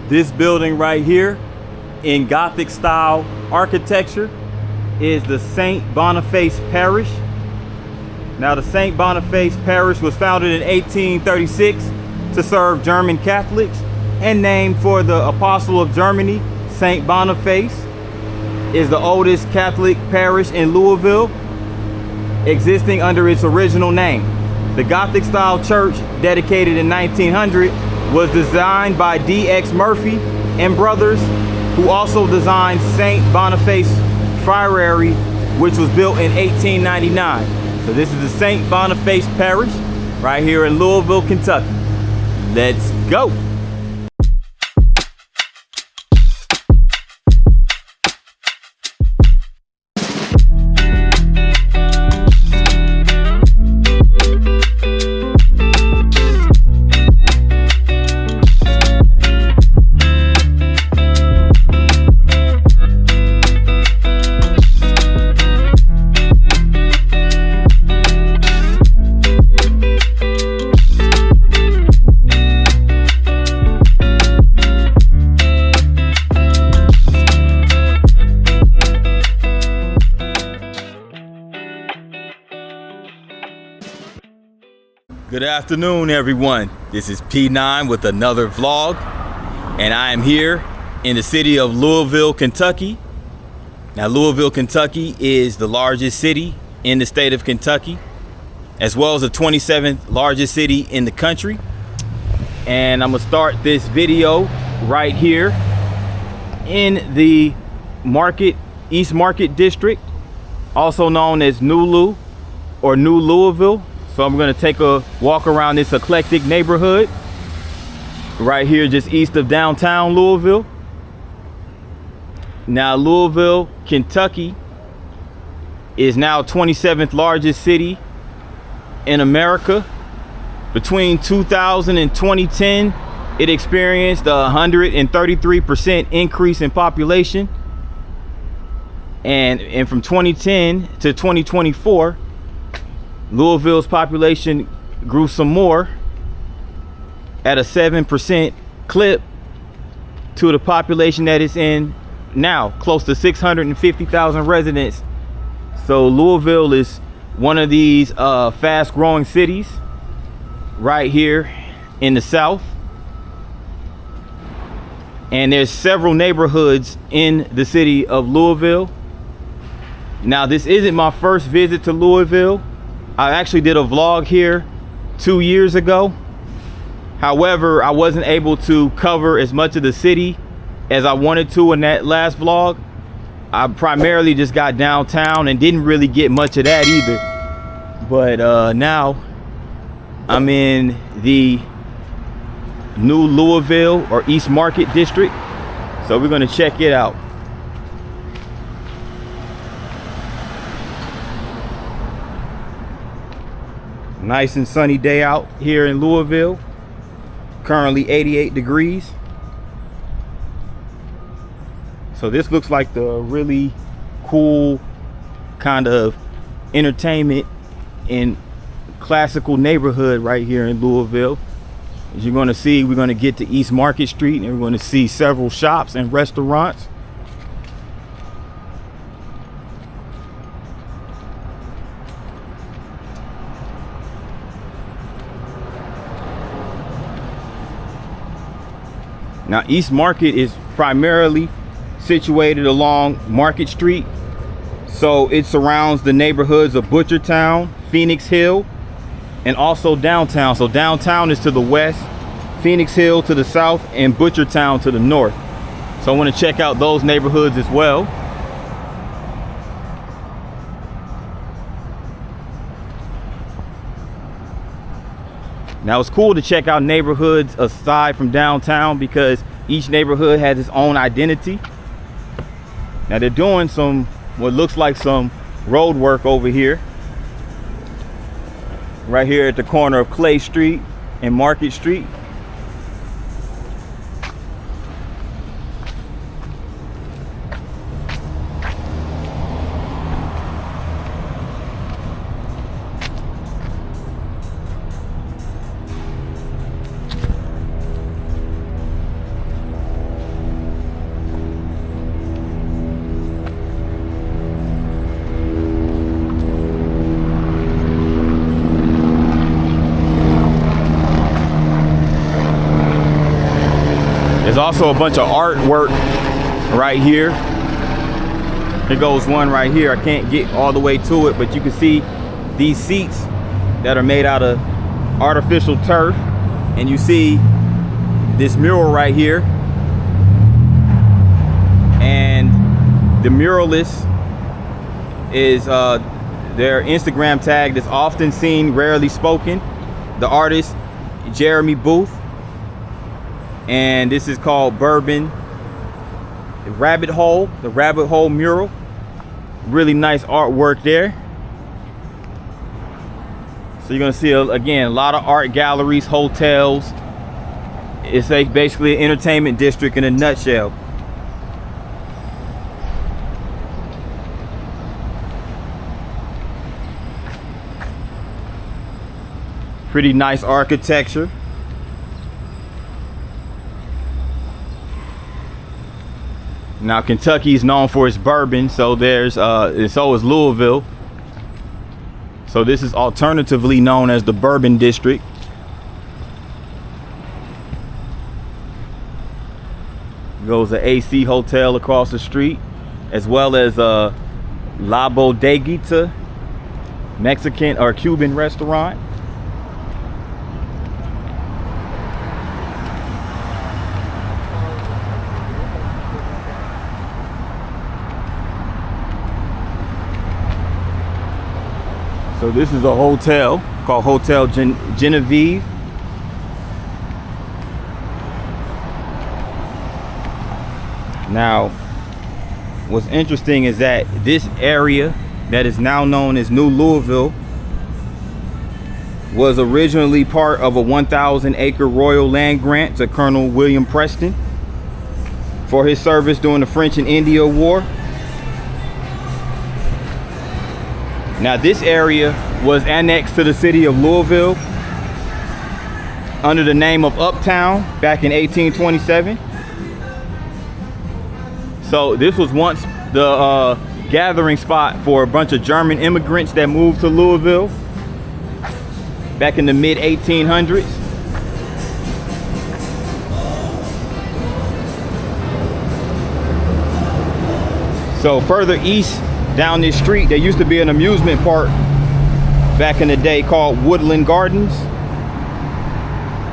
This building right here in Gothic style architecture is the St. Boniface Parish. Now the St. Boniface Parish was founded in 1836 to serve German Catholics and named for the Apostle of Germany. St. Boniface is the oldest Catholic parish in Louisville, existing under its original name. The Gothic style church, dedicated in 1900, was designed by D.X. Murphy and Brothers, who also designed St. Boniface Friary, which was built in 1899. So this is the St. Boniface Parish right here in Louisville, Kentucky. Let's go. Good afternoon, everyone. This is P9 with another vlog, and I am here in the city of Louisville, Kentucky. Now, Louisville, Kentucky is the largest city in the state of Kentucky, as well as the 27th largest city in the country. And I'm gonna start this video right here in the East Market District, also known as NuLu or New Louisville. So I'm gonna take a walk around this eclectic neighborhood right here just east of downtown Louisville. Now, Louisville, Kentucky is now 27th largest city in America. Between 2000 and 2010, it experienced a 133% increase in population. And from 2010 to 2024, Louisville's population grew some more at a 7% clip to the population that it's in now, close to 650,000 residents. So Louisville is one of these fast growing cities right here in the South. And there's several neighborhoods in the city of Louisville. Now, this isn't my first visit to Louisville. I actually did a vlog here 2 years ago. However, I wasn't able to cover as much of the city as I wanted to in that last vlog. I primarily just got downtown and didn't really get much of that either. But now I'm in the New Louisville or East Market District. So we're gonna check it out. Nice and sunny day out here in Louisville. Currently 88 degrees. So this looks like the really cool kind of entertainment and classical neighborhood right here in Louisville. As you're going to see, we're going to get to East Market Street and we're going to see several shops and restaurants. Now, East Market is primarily situated along Market Street. So it surrounds the neighborhoods of Butchertown, Phoenix Hill, and also downtown. So downtown is to the west, Phoenix Hill to the south, and Butchertown to the north. So I want to check out those neighborhoods as well. Now, it's cool to check out neighborhoods aside from downtown because each neighborhood has its own identity. Now, they're doing what looks like some road work over here. Right here at the corner of Clay Street and Market Street. There's also a bunch of artwork right here. Here goes one right here. I can't get all the way to it, but you can see these seats that are made out of artificial turf. And you see this mural right here. And the muralist is their Instagram tag is often seen, rarely spoken. The artist, Jeremy Booth. And this is called Bourbon Rabbit Hole, the Rabbit Hole mural. Really nice artwork there. So you're gonna see, again, a lot of art galleries, hotels. It's basically an entertainment district in a nutshell. Pretty nice architecture. Now Kentucky is known for its bourbon, so and so is Louisville. So this is alternatively known as the Bourbon District. Goes the AC Hotel across the street, as well as La Bodeguita Mexican or Cuban restaurant. So this is a hotel called Hotel Genevieve. Now, what's interesting is that this area that is now known as New Louisville was originally part of a 1,000-acre royal land grant to Colonel William Preston for his service during the French and Indian War. Now this area was annexed to the city of Louisville under the name of Uptown back in 1827. So this was once the gathering spot for a bunch of German immigrants that moved to Louisville back in the mid 1800s. So further east down this street, there used to be an amusement park back in the day called Woodland Gardens,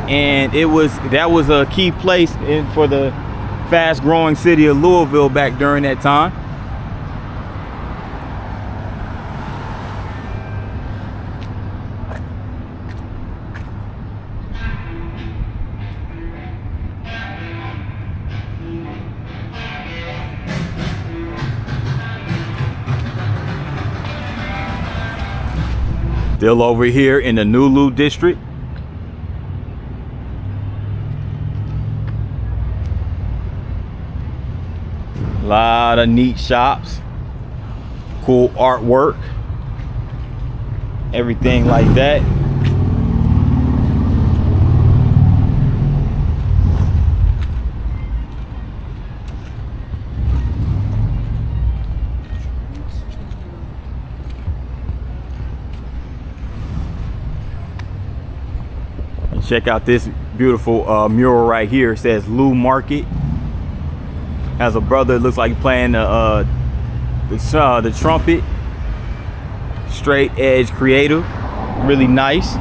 and that was a key place for the fast-growing city of Louisville back during that time. Still over here in the NuLu district. A lot of neat shops, cool artwork, everything like that. Check out this beautiful mural right here. It says Lou Market. Has a brother, looks like playing the trumpet. Straight edge creative, really nice.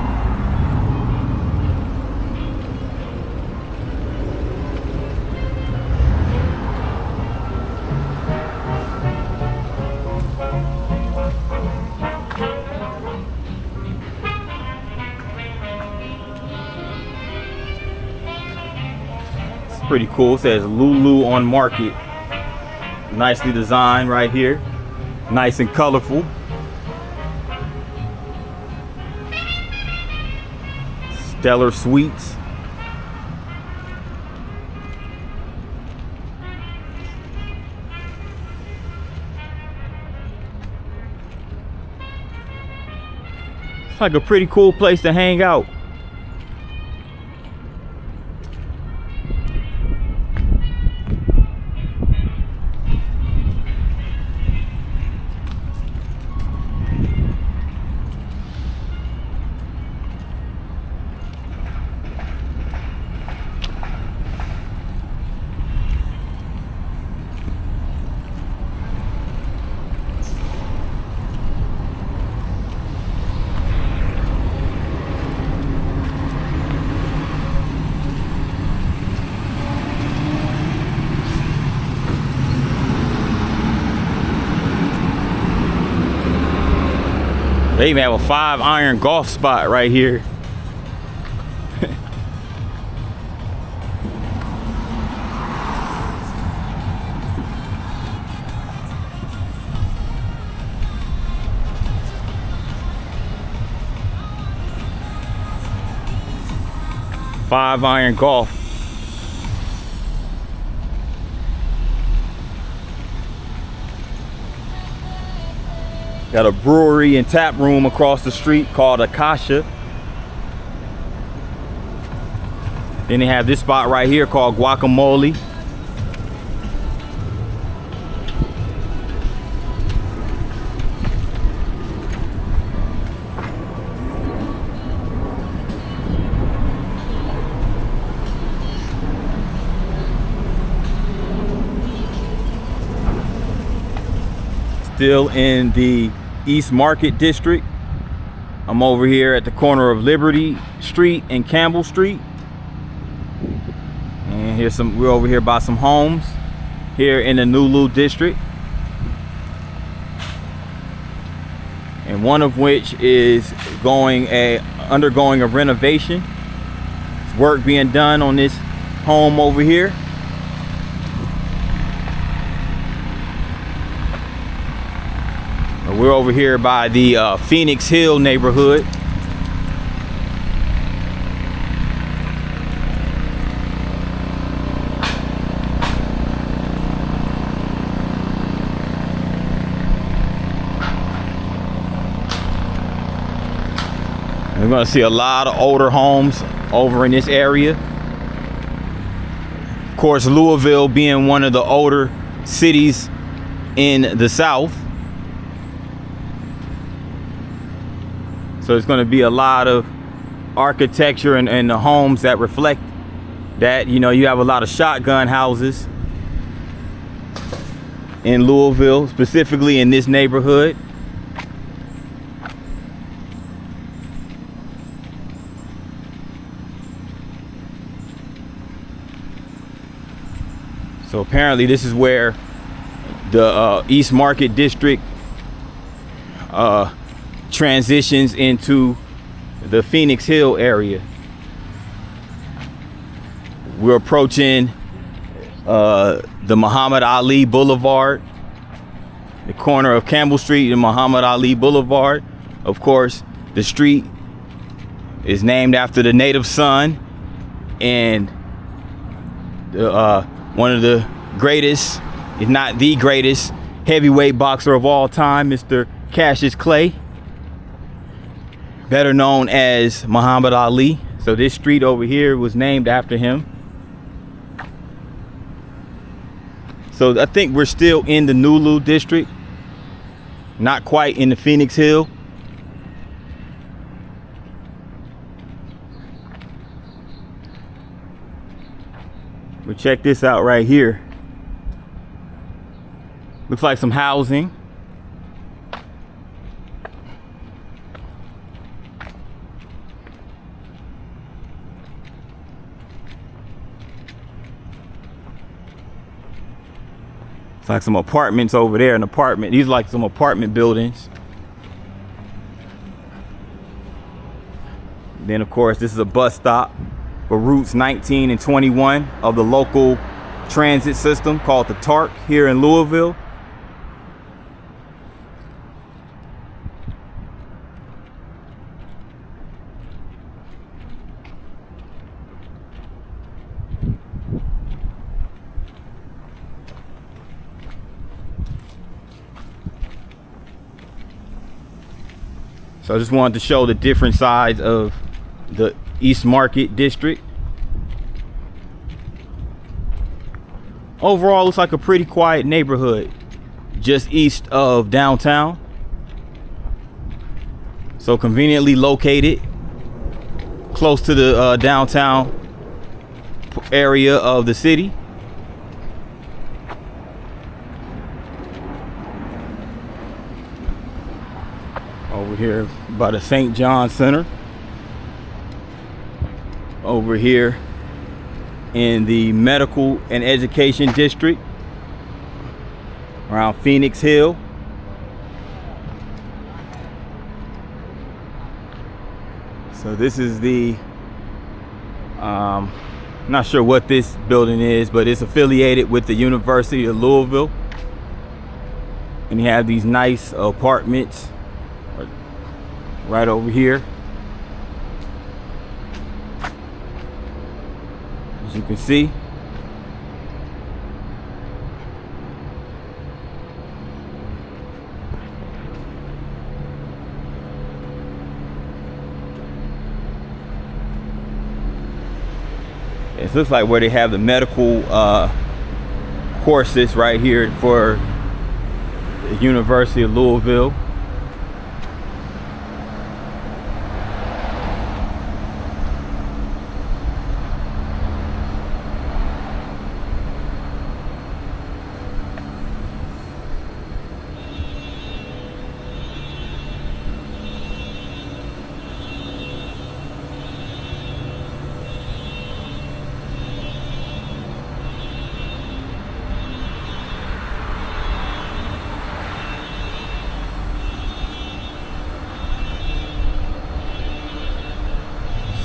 Pretty cool. It says Lulu on Market. Nicely designed right here. Nice and colorful. Stellar Sweets. It's like a pretty cool place to hang out. They even have a 5-iron golf spot right here. Five-iron golf. Got a brewery and tap room across the street called Akasha. Then they have this spot right here called Guacamole. Still in the East Market District. I'm over here at the corner of Liberty Street and Campbell Street. And we're over here by some homes here in the NuLu district. And one of which is undergoing a renovation. There's work being done on this home over here. We're over here by the Phoenix Hill neighborhood. We're going to see a lot of older homes over in this area. Of course, Louisville being one of the older cities in the South. So there's going to be a lot of architecture and the homes that reflect that. You know, you have a lot of shotgun houses in Louisville, specifically in this neighborhood. So apparently this is where the East Market District transitions into the Phoenix Hill area. We're approaching the Muhammad Ali Boulevard, the corner of Campbell Street and Muhammad Ali Boulevard. Of course, the street is named after the native son and one of the greatest, if not the greatest, heavyweight boxer of all time, Mr. Cassius Clay, better known as Muhammad Ali. So this street over here was named after him. So I think we're still in the NuLu district, not quite in the Phoenix Hill. But check this out right here. Looks like some housing. It's like some apartments over there, these are like some apartment buildings. Then of course, this is a bus stop for routes 19 and 21 of the local transit system called the TARC here in Louisville. So I just wanted to show the different sides of the East Market District. Overall, looks like a pretty quiet neighborhood just east of downtown. So conveniently located close to the downtown area of the city. Over here by the St. John Center. Over here in the Medical and Education District around Phoenix Hill. So this is the, not sure what this building is, but it's affiliated with the University of Louisville. And you have these nice apartments right over here. As you can see. It looks like where they have the medical courses right here for the University of Louisville.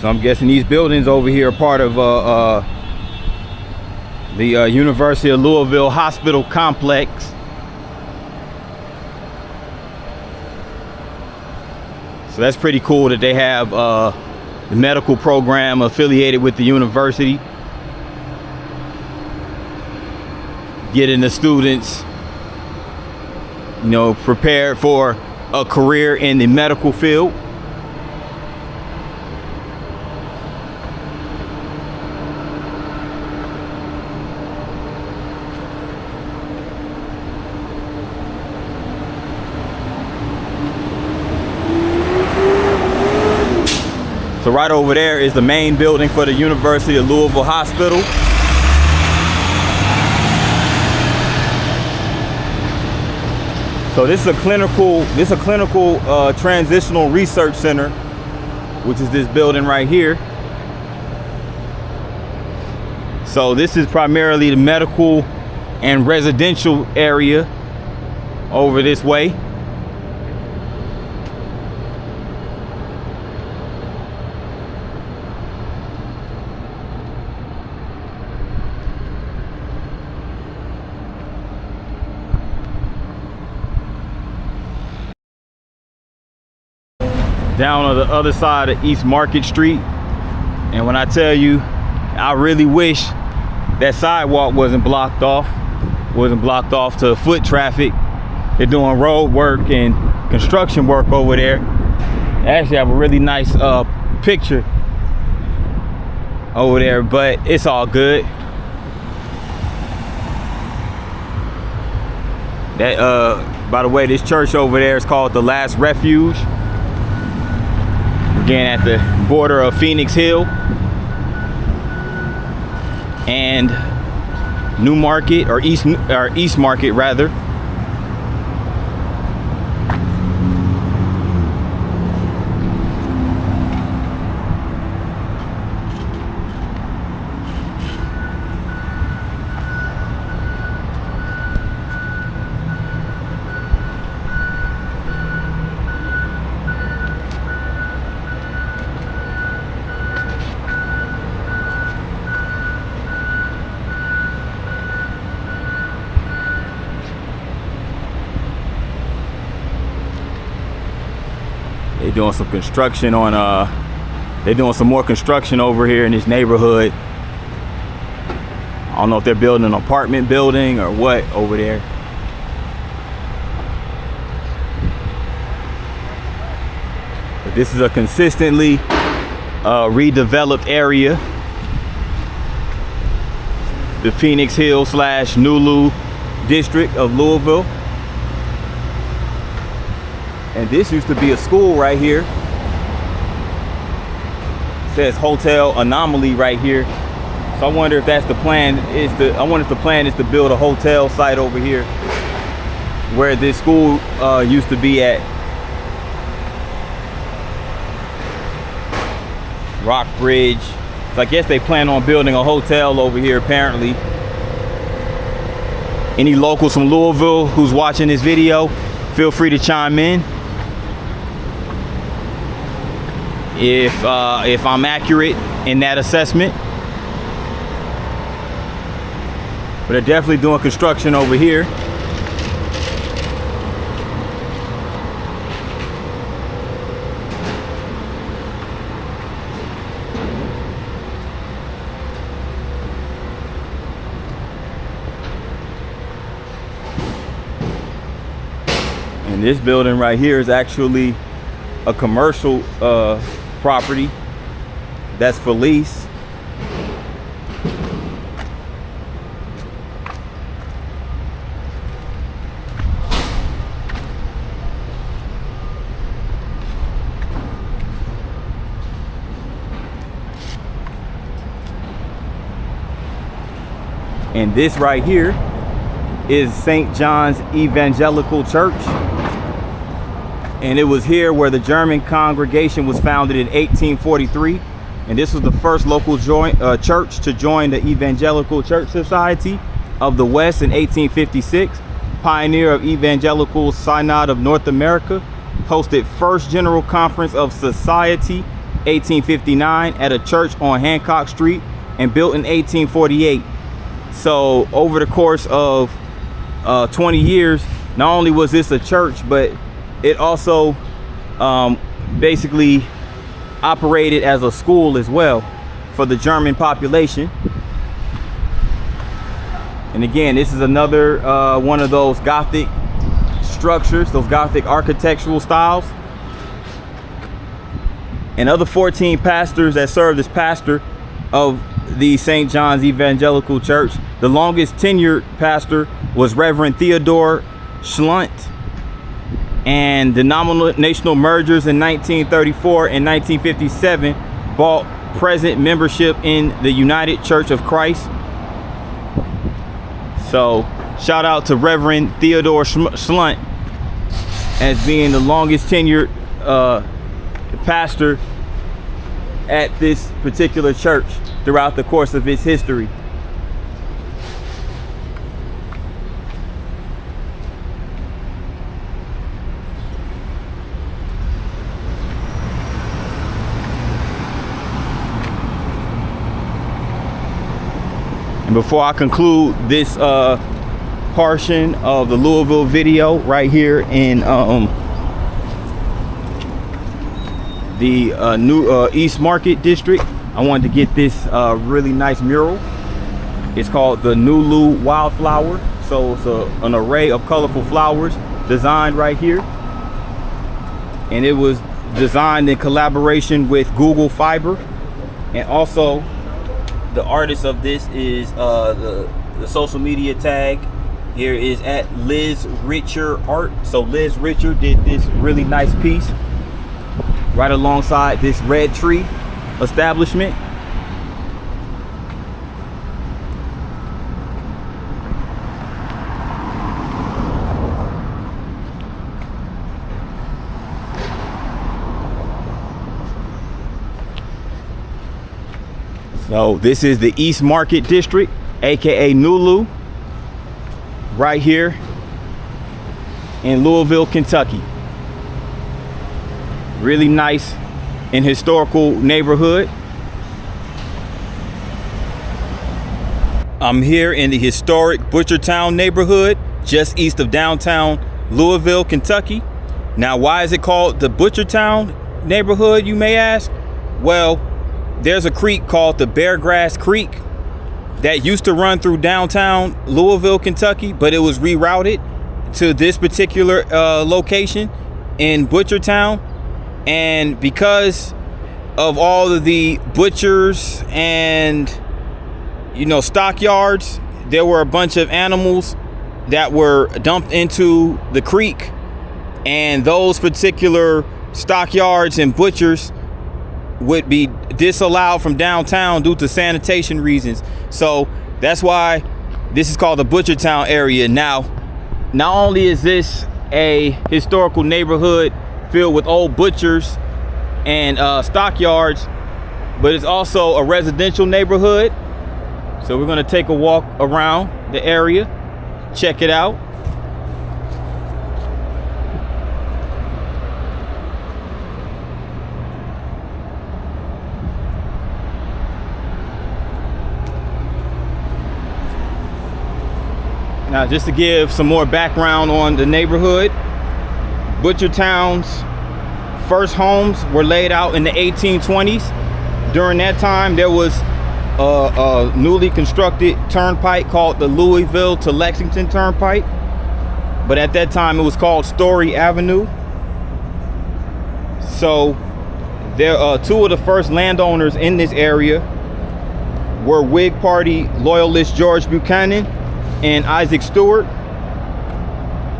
So I'm guessing these buildings over here are part of the University of Louisville Hospital Complex. So that's pretty cool that they have the medical program affiliated with the university, getting the students, you know, prepared for a career in the medical field. So right over there is the main building for the University of Louisville Hospital. So this is a clinical transitional research center, which is this building right here. So this is primarily the medical and residential area over this way. Down on the other side of East Market Street. And when I tell you, I really wish that sidewalk wasn't blocked off to foot traffic. They're doing road work and construction work over there. They actually have a really nice picture over there, but it's all good. That by the way, this church over there is called the Last Refuge. Again, at the border of Phoenix Hill and New Market, or East Market rather. They're doing some construction on they're doing some more construction over here in this neighborhood. I don't know if they're building an apartment building or what over there. But this is a consistently redeveloped area. The Phoenix Hill / NuLu district of Louisville. And this used to be a school right here. It says Hotel Anomaly right here. So I wonder if that's the plan. I wonder if the plan is to build a hotel site over here where this school used to be at. Rockbridge. So I guess they plan on building a hotel over here apparently. Any locals from Louisville who's watching this video, feel free to chime in. if I'm accurate in that assessment. But they're definitely doing construction over here. And this building right here is actually a commercial property that's for lease. And this right here is St. John's Evangelical Church. And it was here where the German congregation was founded in 1843. And this was the first local church to join the Evangelical Church Society of the West in 1856. Pioneer of Evangelical Synod of North America. Hosted first General Conference of Society 1859 at a church on Hancock Street and built in 1848. So over the course of 20 years, not only was this a church, but it also basically operated as a school as well for the German population. And again, this is another one of those Gothic structures, those Gothic architectural styles. And other 14 pastors that served as pastor of the St. John's Evangelical Church. The longest tenured pastor was Reverend Theodore Schlunt. And denominational mergers in 1934 and 1957 brought present membership in the United Church of Christ. So shout out to Reverend Theodore Schlunt as being the longest tenured pastor at this particular church throughout the course of its history. And before I conclude this portion of the Louisville video right here in the new East Market district, I wanted to get this really nice mural. It's called the NuLu Wildflower. So it's an array of colorful flowers designed right here. And it was designed in collaboration with Google Fiber. And also the artist of this is the social media tag here is at Liz Richer Art. So Liz Richer did this really nice piece right alongside this red tree establishment. So this is the East Market District, aka NuLu, right here in Louisville, Kentucky. Really nice and historical neighborhood. I'm here in the historic Butchertown neighborhood, just east of downtown Louisville, Kentucky. Now, why is it called the Butchertown neighborhood, you may ask? Well, there's a creek called the Beargrass Creek that used to run through downtown Louisville, Kentucky, but it was rerouted to this particular location in Butchertown. And because of all of the butchers and, you know, stockyards, there were a bunch of animals that were dumped into the creek, and those particular stockyards and butchers would be disallowed from downtown due to sanitation reasons. So that's why this is called the Butchertown area. Now, not only is this a historical neighborhood filled with old butchers and stockyards, but it's also a residential neighborhood. So we're going to take a walk around the area, check it out. Now, just to give some more background on the neighborhood, Butchertown's first homes were laid out in the 1820s. During that time, there was a newly constructed turnpike called the Louisville to Lexington Turnpike. But at that time, it was called Story Avenue. So there two of the first landowners in this area were Whig Party loyalist George Buchanan and Isaac Stewart.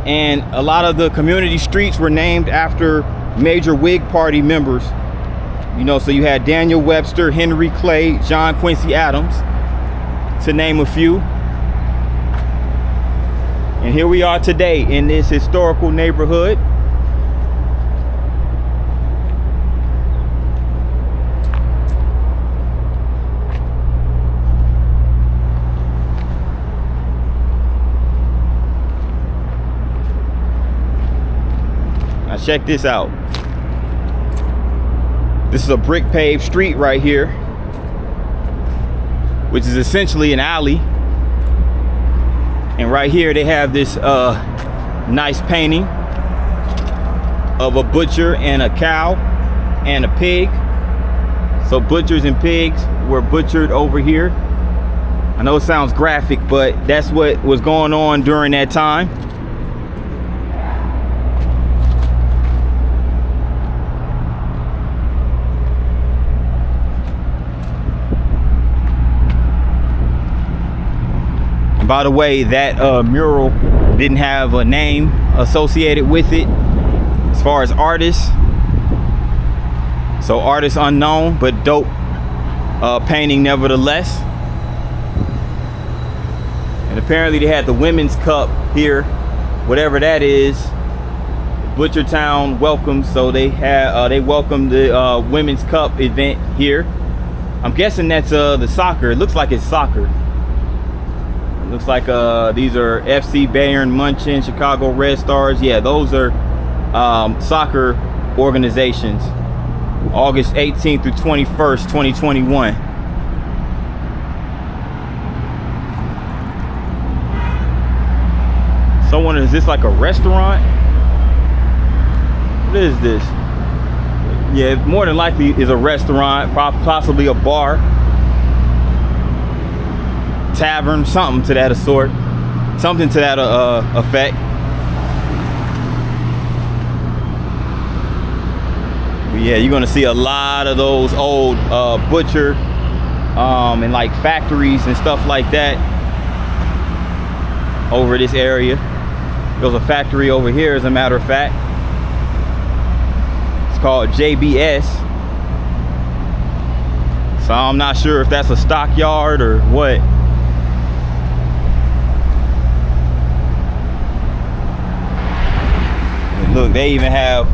And a lot of the community streets were named after major Whig Party members. You know, so you had Daniel Webster, Henry Clay, John Quincy Adams, to name a few. And here we are today in this historical neighborhood. Now check this out. This is a brick paved street right here, which is essentially an alley. And right here they have this nice painting of a butcher and a cow and a pig. So butchers and pigs were butchered over here. I know it sounds graphic, but that's what was going on during that time. By the way, that mural didn't have a name associated with it as far as artists. So artist unknown, but dope painting nevertheless. And apparently they had the Women's Cup here, whatever that is. Butchertown welcome, so they had they welcomed the Women's Cup event here. I'm guessing that's the soccer. It looks like it's soccer. Looks like these are FC Bayern Munchen, Chicago Red Stars. Yeah, those are soccer organizations. August 18th through 21st, 2021. Someone, is this like a restaurant? What is this? Yeah, more than likely is a restaurant, possibly a bar. Tavern, something to that sort, something to that effect. But yeah, you're gonna see a lot of those old butcher and like factories and stuff like that over this area. There's a factory over here, as a matter of fact. It's called JBS. So I'm not sure if that's a stockyard or what. Look, they even have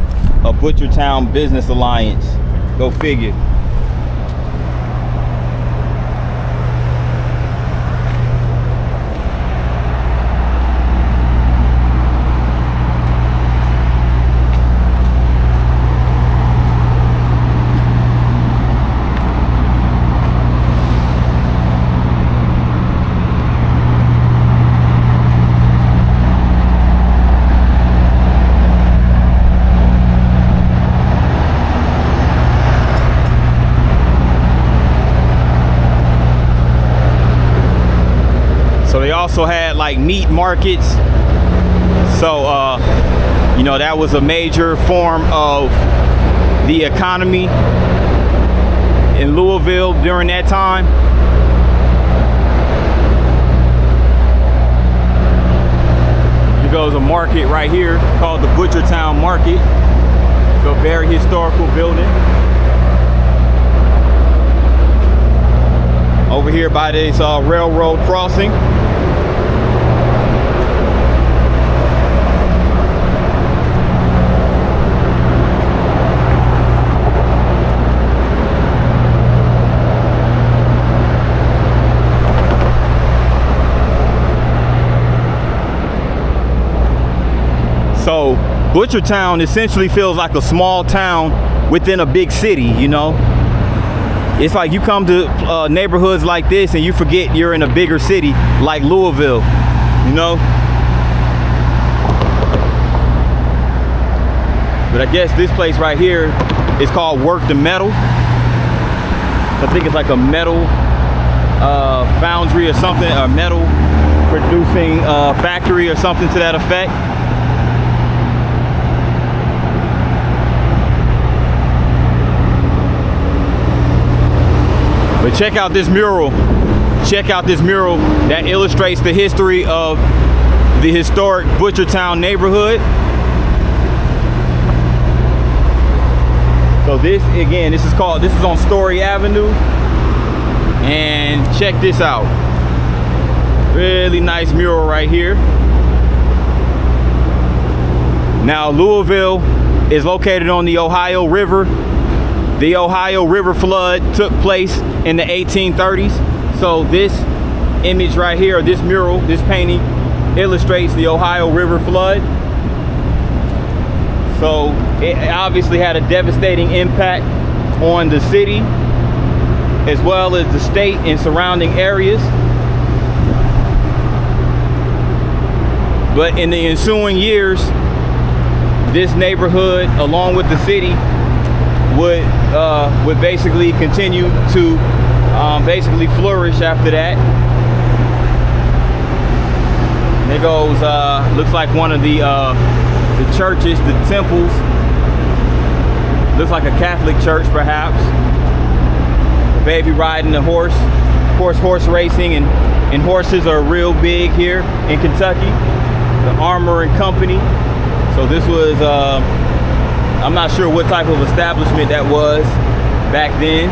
a Butchertown Business Alliance. Go figure. Also had like meat markets, so you know, that was a major form of the economy in Louisville during that time. Here goes a market right here called the Butchertown Market. It's a very historical building. Over here by this railroad crossing. So Butchertown essentially feels like a small town within a big city, you know. It's like you come to neighborhoods like this and you forget you're in a bigger city like Louisville. you know. But I guess this place right here is called Work the Metal. I think it's like a metal foundry or something, a metal producing factory or something to that effect. But check out this mural. Check out this mural that illustrates the history of the historic Butchertown neighborhood. So this, again, this is on Story Avenue. And check this out. Really nice mural right here. Now, Louisville is located on the Ohio River. The Ohio River flood took place in the 1830s. So this image right here, or this mural, this painting, illustrates the Ohio River flood. So it obviously had a devastating impact on the city, as well as the state and surrounding areas. But in the ensuing years, this neighborhood, along with the city, would basically continue to basically flourish after that. There goes, looks like one of the churches, the temples. Looks like a Catholic church, perhaps. Baby riding a horse. Of course, horse racing and horses are real big here in Kentucky. The Armor and Company. So this was, I'm not sure what type of establishment that was back then.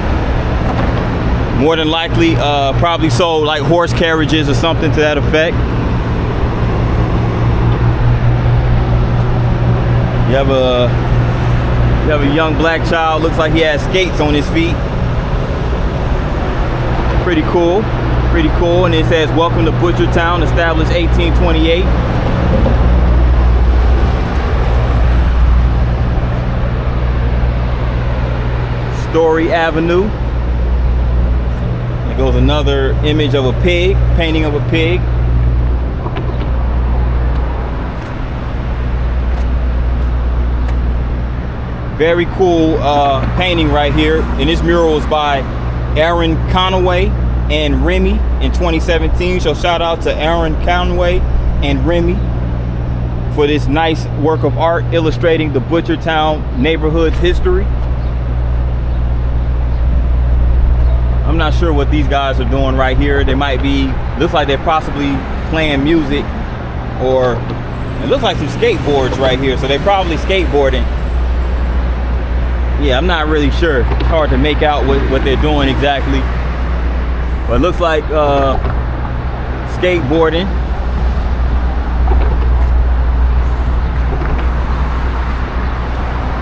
More than likely, probably sold like horse carriages or something to that effect. You have a young black child. Looks like he has skates on his feet. Pretty cool, pretty cool. And it says, "Welcome to Butchertown, established 1828." Story Avenue. There goes another image of a pig, painting of a pig. Very cool painting right here. And this mural is by Aaron Conway and Remy in 2017. So shout out to Aaron Conway and Remy for this nice work of art illustrating the Butchertown neighborhood's history. I'm not sure what these guys are doing right here. They might be, looks like they're possibly playing music, or it looks like some skateboards right here. So they're probably skateboarding. Yeah, I'm not really sure. It's hard to make out what they're doing exactly. But it looks like skateboarding.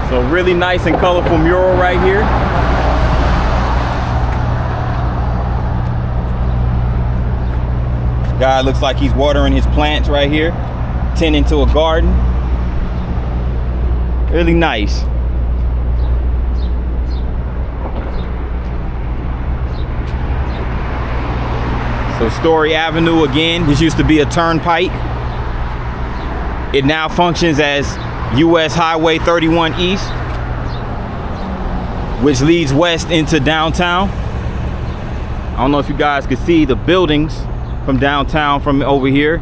So really nice and colorful mural right here. Guy looks like he's watering his plants right here, tending to a garden. Really nice. So Story Avenue, again, this used to be a turnpike. It now functions as US Highway 31 East, which leads west into downtown. I don't know if you guys can see the buildings from downtown from over here.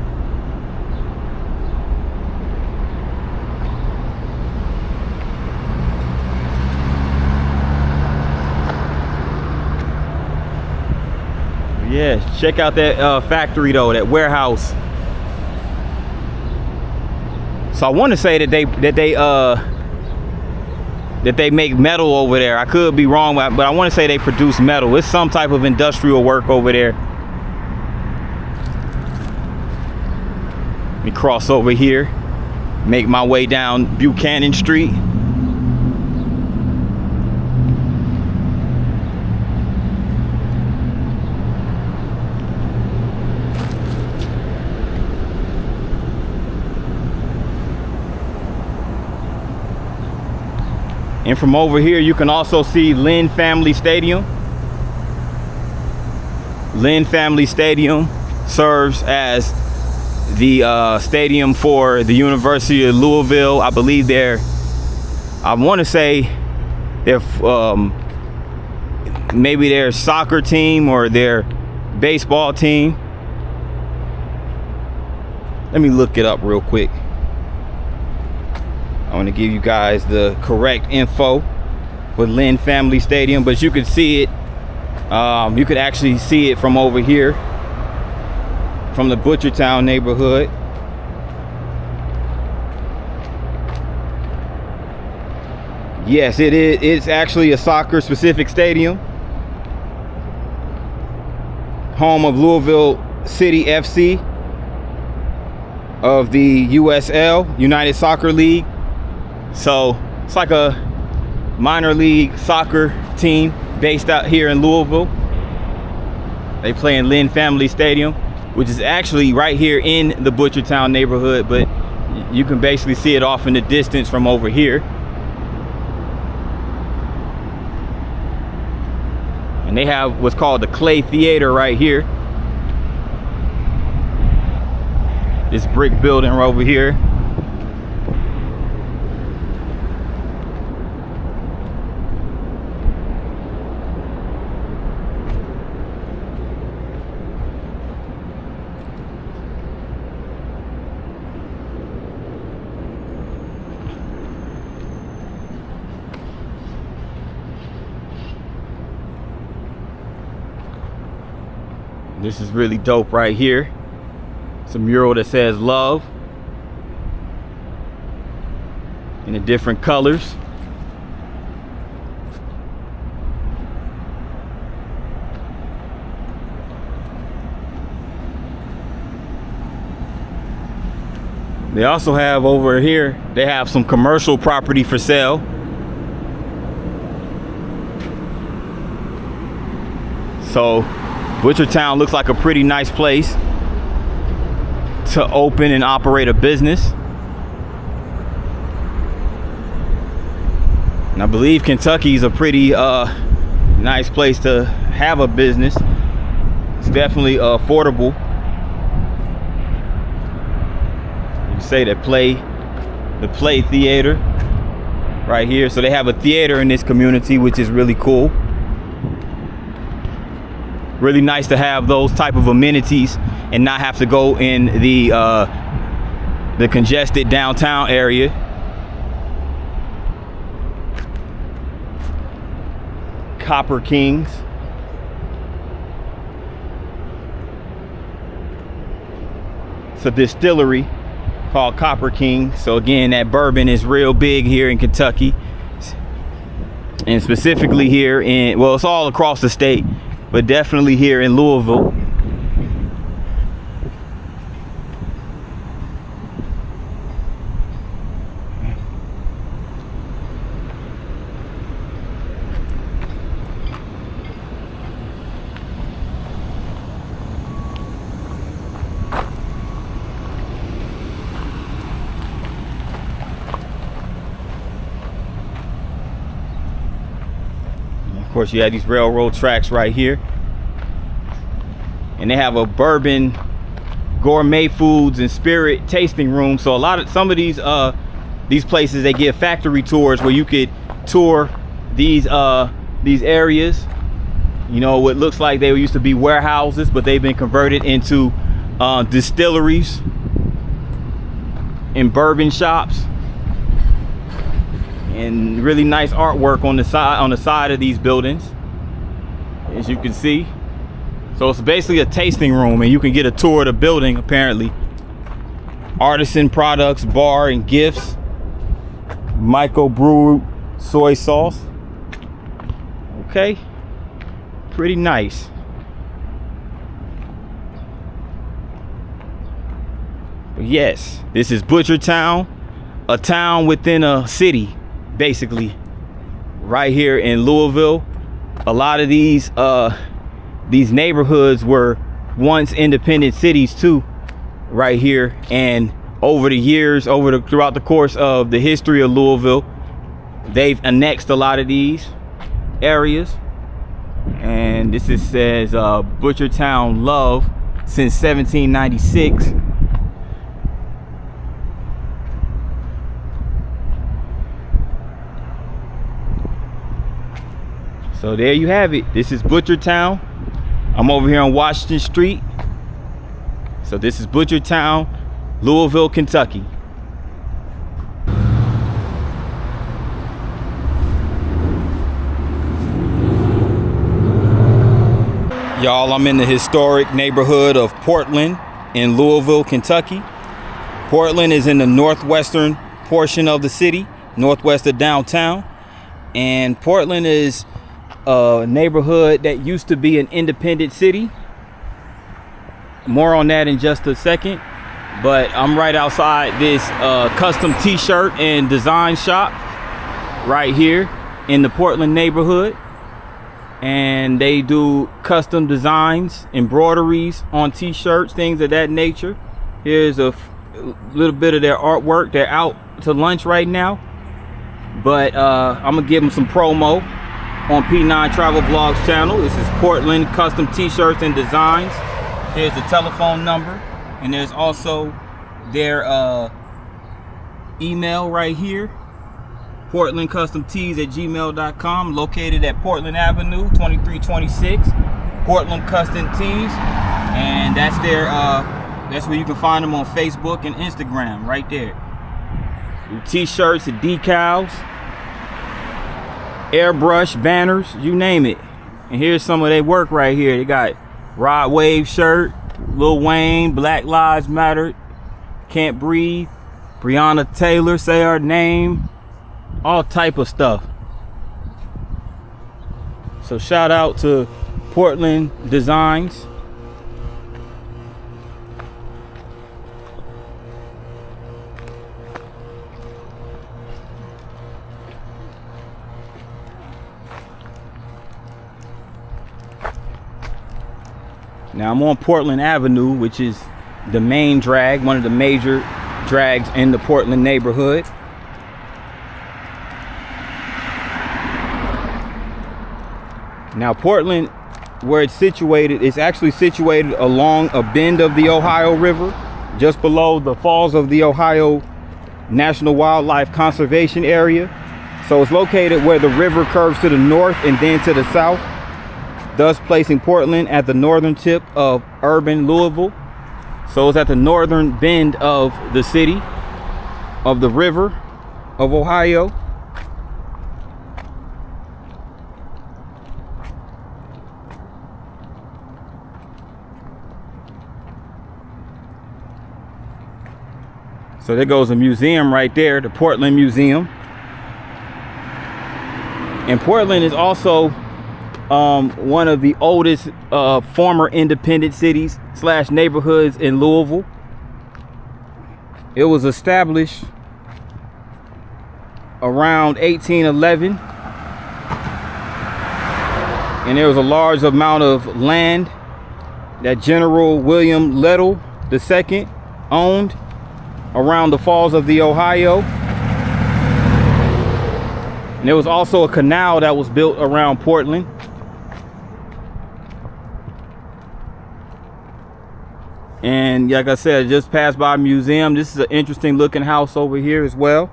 Yeah, check out that factory though, that warehouse. So I want to say that they make metal over there. I could be wrong, but I want to say they produce metal. It's some type of industrial work over there. Let me cross over here, make my way down Buchanan Street. And from over here, you can also see Lynn Family Stadium. Lynn Family Stadium serves as the stadium for the University of Louisville. I believe I want to say they're maybe their soccer team or their baseball team. Let me look it up real quick. I want to give you guys the correct info with Lynn Family Stadium, but you could see it. You could actually see it from over here, from the Butchertown neighborhood. Yes, it is. It's actually a soccer specific stadium. Home of Louisville City FC of the USL, United Soccer League. So it's like a minor league soccer team based out here in Louisville. They play in Lynn Family Stadium, which is actually right here in the Butchertown neighborhood, but you can basically see it off in the distance from over here. And they have what's called the Clay Theater right here. This brick building right over here. This is really dope right here. It's a mural that says love in the different colors. They also have over here, they have some commercial property for sale. So Butchertown looks like a pretty nice place to open and operate a business. And I believe Kentucky is a pretty nice place to have a business. It's definitely affordable. You say the Play Theater right here. So they have a theater in this community, which is really cool. Really nice to have those type of amenities and not have to go in the congested downtown area. Copper Kings. It's a distillery called Copper King. So again, that bourbon is real big here in Kentucky, and specifically here in, well, it's all across the state, but definitely here in Louisville. Of course, you have these railroad tracks right here, and they have a bourbon gourmet foods and spirit tasting room. So some of these places, they give factory tours where you could tour these areas. You know, what looks like they used to be warehouses, but they've been converted into distilleries and bourbon shops. And really nice artwork on the side of these buildings, as you can see. So it's basically a tasting room, and you can get a tour of the building. Apparently, artisan products, bar and gifts, microbrewed soy sauce. Okay, pretty nice. But yes, this is Butchertown, a town within a city. Basically, right here in Louisville. A lot of these neighborhoods were once independent cities too, right here. And over the years, throughout the course of the history of Louisville, they've annexed a lot of these areas. And this says Butchertown Love since 1796. So there you have it. This is Butchertown. I'm over here on Washington Street. So this is Butchertown, Louisville, Kentucky. Y'all, I'm in the historic neighborhood of Portland in Louisville, Kentucky. Portland is in the northwestern portion of the city, northwest of downtown. And Portland is a neighborhood that used to be an independent city. More on that in just a second. But I'm right outside this custom t-shirt and design shop right here in the Portland neighborhood. And they do custom designs, embroideries on t-shirts, things of that nature. Here's a little bit of their artwork. They're out to lunch right now, but I'm gonna give them some promo on P9 Travel Vlogs channel. This is Portland Custom T-shirts and Designs. Here's the telephone number, and there's also their email right here. PortlandCustomTees@gmail.com, located at Portland Avenue, 2326, Portland Custom Tees, and that's their that's where you can find them on Facebook and Instagram, right there. T-shirts and decals, airbrush banners, you name it. And here's some of their work right here. They got Rod Wave shirt, Lil Wayne, Black Lives Matter, Can't Breathe, Breonna Taylor, Say Our Name, all type of stuff. So shout out to Portland Designs. Now I'm on Portland Avenue, which is the main drag, one of the major drags in the Portland neighborhood. Now Portland, where it's situated, is actually situated along a bend of the Ohio River, just below the Falls of the Ohio National Wildlife Conservation Area. So it's located where the river curves to the north and then to the south, thus placing Portland at the northern tip of urban Louisville. So it's at the northern bend of the city, of the river of Ohio. So there goes a museum right there, the Portland Museum. And Portland is also one of the oldest former independent cities / neighborhoods in Louisville. It was established around 1811, and there was a large amount of land that General William Lytle II owned around the Falls of the Ohio. And there was also a canal that was built around Portland. And like I said, I just passed by a museum. This is an interesting looking house over here as well.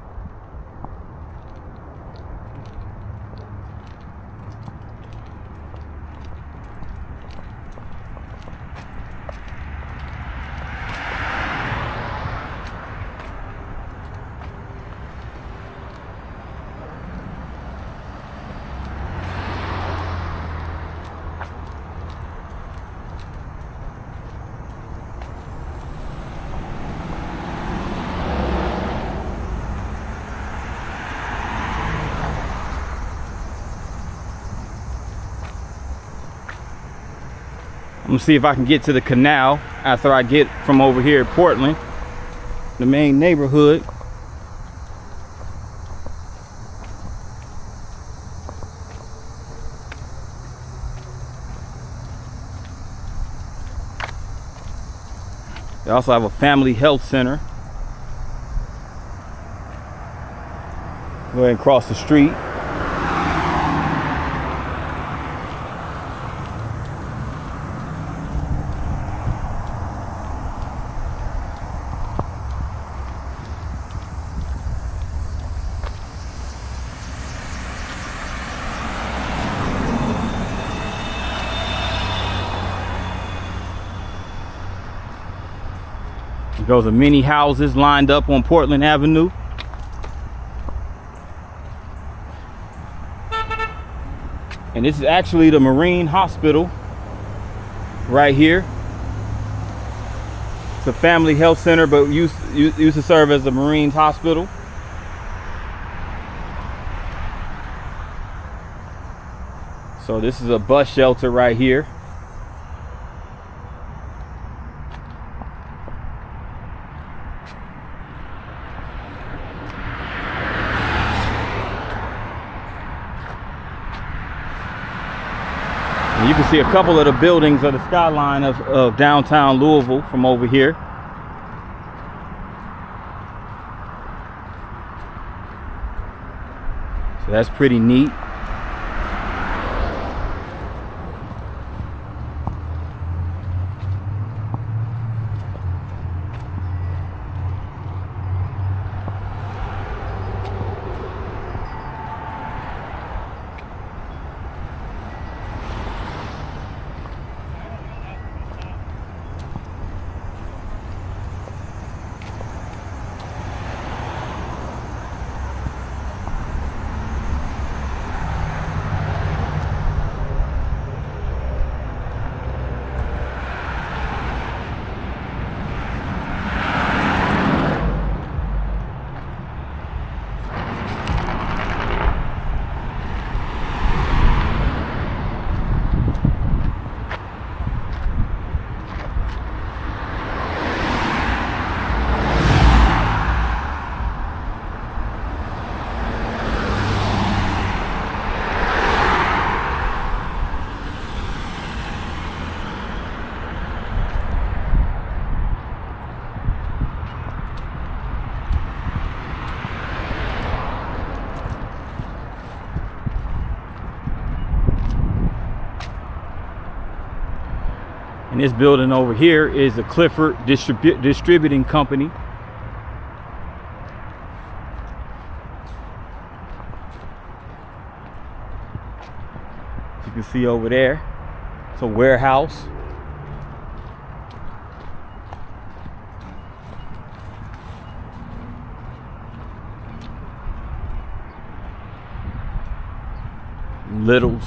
I'm gonna see if I can get to the canal after I get from over here at Portland, the main neighborhood. They also have a family health center. Go ahead and cross the street. Those are many houses lined up on Portland Avenue. And this is actually the Marine Hospital right here. It's a family health center, but used to serve as the Marine Hospital. So this is a bus shelter right here. And you can see a couple of the buildings of the skyline of downtown Louisville from over here. So that's pretty neat. And this building over here is the Clifford Distributing Company. As you can see over there, it's a warehouse. Littles.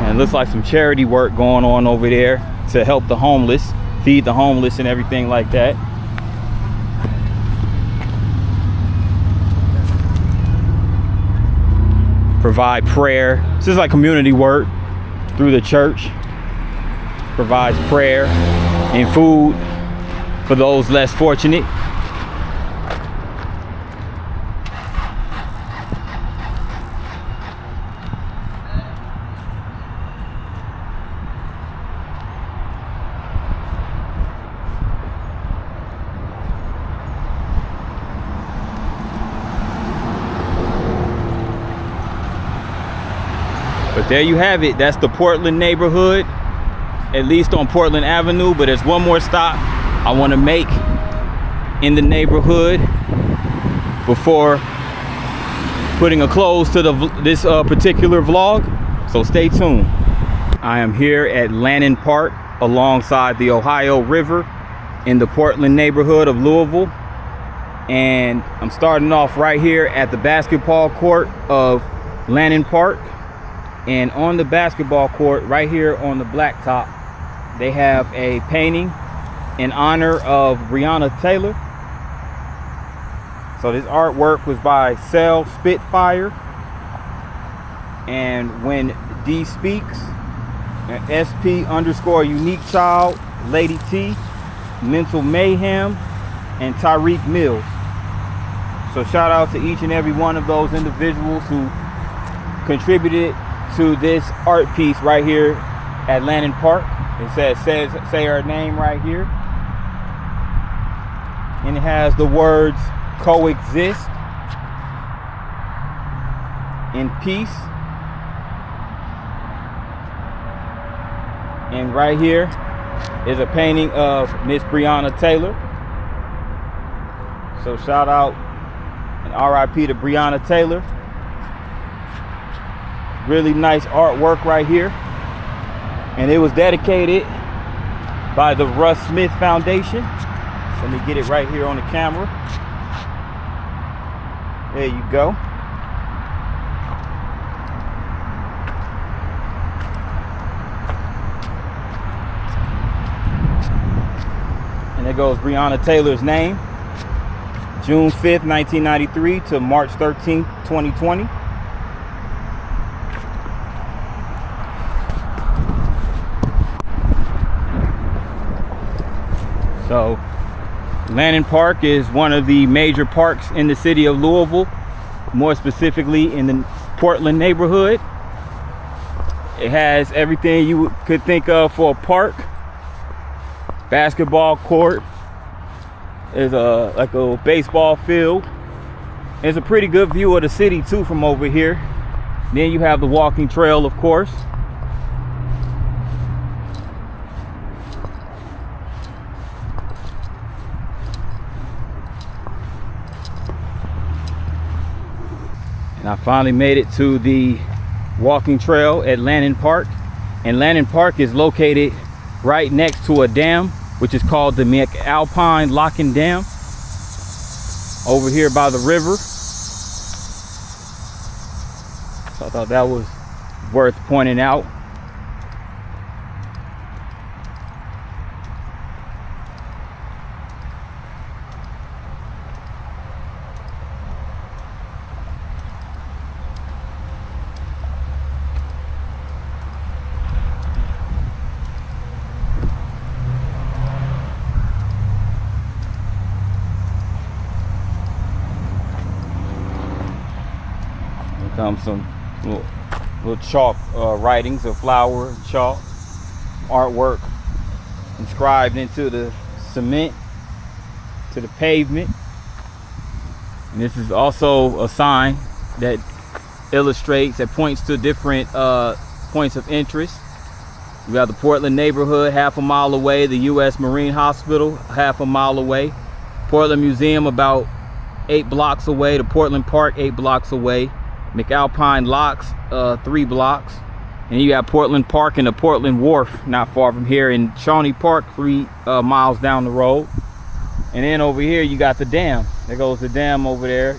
It looks like some charity work going on over there to help the homeless, feed the homeless and everything like that. Provide prayer. This is like community work through the church. Provides prayer and food for those less fortunate. But there you have it. That's the Portland neighborhood, at least on Portland Avenue. But there's one more stop I want to make in the neighborhood before putting a close to this particular vlog. So stay tuned. I am here at Lannon Park alongside the Ohio River in the Portland neighborhood of Louisville. And I'm starting off right here at the basketball court of Lannon Park. And on the basketball court, right here on the blacktop, they have a painting in honor of Breonna Taylor. So this artwork was by Cell Spitfire. And when D speaks, SP_unique child, Lady T, Mental Mayhem, and Tyreek Mills. So shout out to each and every one of those individuals who contributed to this art piece right here at Lannon Park. It says say her name right here, and it has the words coexist in peace And right here is a painting of Miss Breonna Taylor. So shout out and RIP to Breonna Taylor. Really nice artwork right here. And it was dedicated by the Russ Smith Foundation. Let me get it right here on the camera. There you go. And there goes Breonna Taylor's name. June 5th, 1993 to March 13th, 2020. So Lannon Park is one of the major parks in the city of Louisville, more specifically in the Portland neighborhood. It has everything you could think of for a park. Basketball court. There's like a baseball field. There's a pretty good view of the city too from over here. Then you have the walking trail, of course. And I finally made it to the walking trail at Lannon Park. And Lannon Park is located right next to a dam, which is called the McAlpine Locking Dam, over here by the river. So I thought that was worth pointing out. Comes some little chalk writings of flour and chalk artwork inscribed into the cement, to the pavement. And this is also a sign that illustrates, that points to different points of interest. We got the Portland neighborhood half a mile away, the U.S. Marine Hospital half a mile away, Portland Museum about 8 blocks away, the Portland Park 8 blocks away, McAlpine Locks 3 blocks, and you got Portland Park and the Portland Wharf not far from here, and Shawnee Park 3 miles down the road. And then over here you got the dam. There goes the dam over there,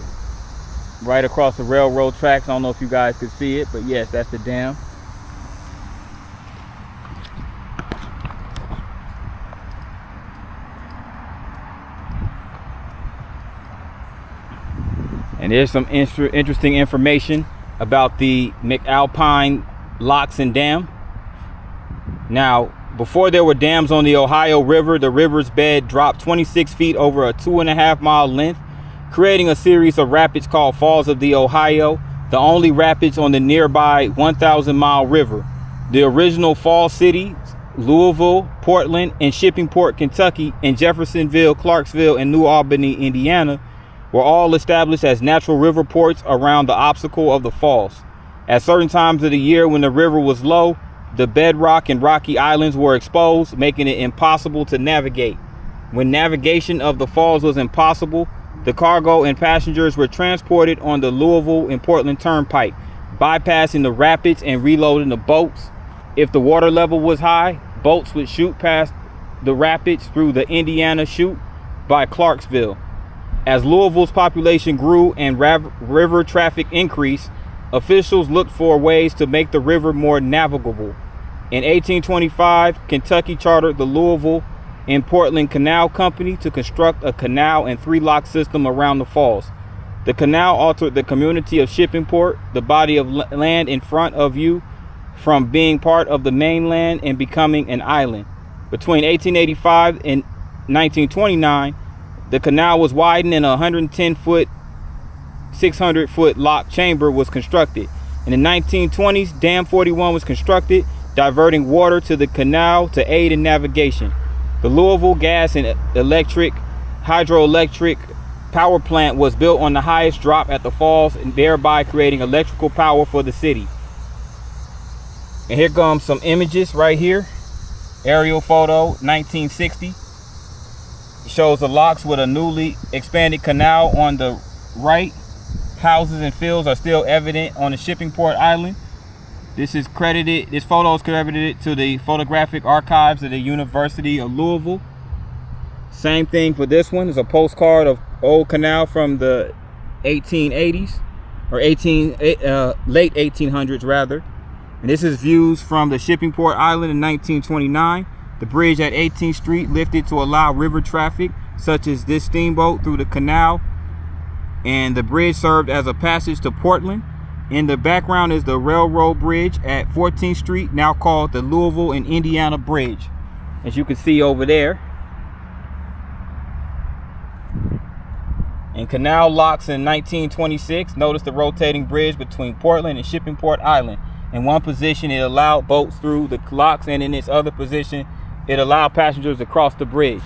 right across the railroad tracks. I don't know if you guys could see it, but yes, that's the dam. And there's some interesting information about the McAlpine Locks and Dam. Now, before there were dams on the Ohio River, the river's bed dropped 26 feet over a 2.5 mile length, creating a series of rapids called Falls of the Ohio, the only rapids on the nearby 1,000-mile river. The original fall cities, Louisville, Portland, and Shippingport, Kentucky, and Jeffersonville, Clarksville, and New Albany, Indiana, were all established as natural river ports around the obstacle of the falls. At certain times of the year when the river was low, the bedrock and rocky islands were exposed, making it impossible to navigate. When navigation of the falls was impossible, the cargo and passengers were transported on the Louisville and Portland Turnpike, bypassing the rapids and reloading the boats. If the water level was high, boats would shoot past the rapids through the Indiana Chute by Clarksville. As Louisville's population grew and river traffic increased, officials looked for ways to make the river more navigable. In 1825, Kentucky chartered the Louisville and Portland Canal Company to construct a canal and 3-lock system around the falls. The canal altered the community of Shippingport, the body of land in front of you, from being part of the mainland and becoming an island. Between 1885 and 1929, the canal was widened and a 110-foot, 600-foot lock chamber was constructed. In the 1920s, Dam 41 was constructed, diverting water to the canal to aid in navigation. The Louisville Gas and Electric Hydroelectric Power Plant was built on the highest drop at the falls, and thereby creating electrical power for the city. And here comes some images right here. Aerial photo, 1960. It shows the locks with a newly expanded canal on the right. Houses and fields are still evident on the shipping port island. This photo is credited to the photographic archives of the University of Louisville. Same thing for this one. It's a postcard of old canal from the 1880s, or late 1800s rather. And this is views from the shipping port island in 1929. The bridge at 18th Street lifted to allow river traffic, such as this steamboat, through the canal. And the bridge served as a passage to Portland. In the background is the railroad bridge at 14th Street, now called the Louisville and Indiana Bridge, as you can see over there. And canal locks in 1926. Notice the rotating bridge between Portland and Shipping Port Island. In one position, it allowed boats through the locks, and in its other position, it allowed passengers to cross the bridge.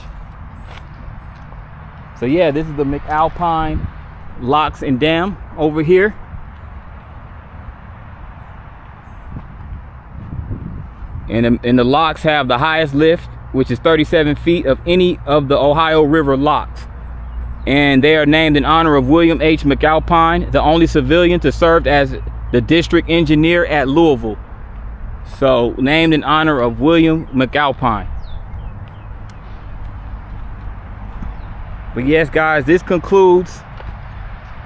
So yeah, this is the McAlpine Locks and Dam over here. And the locks have the highest lift, which is 37 feet of any of the Ohio River locks. And they are named in honor of William H. McAlpine, the only civilian to serve as the district engineer at Louisville. So named in honor of William McAlpine. But yes, guys, this concludes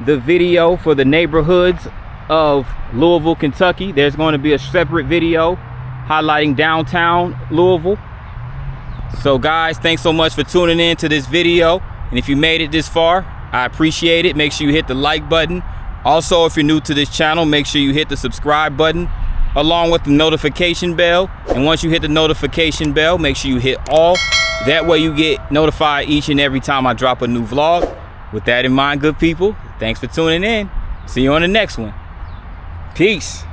the video for the neighborhoods of Louisville, Kentucky. There's going to be a separate video highlighting downtown Louisville. So guys, thanks so much for tuning in to this video. And if you made it this far, I appreciate it. Make sure you hit the like button. Also, if you're new to this channel, make sure you hit the subscribe button along with the notification bell. And once you hit the notification bell, make sure you hit all. That way you get notified each and every time I drop a new vlog. With that in mind, good people, thanks for tuning in. See you on the next one. Peace.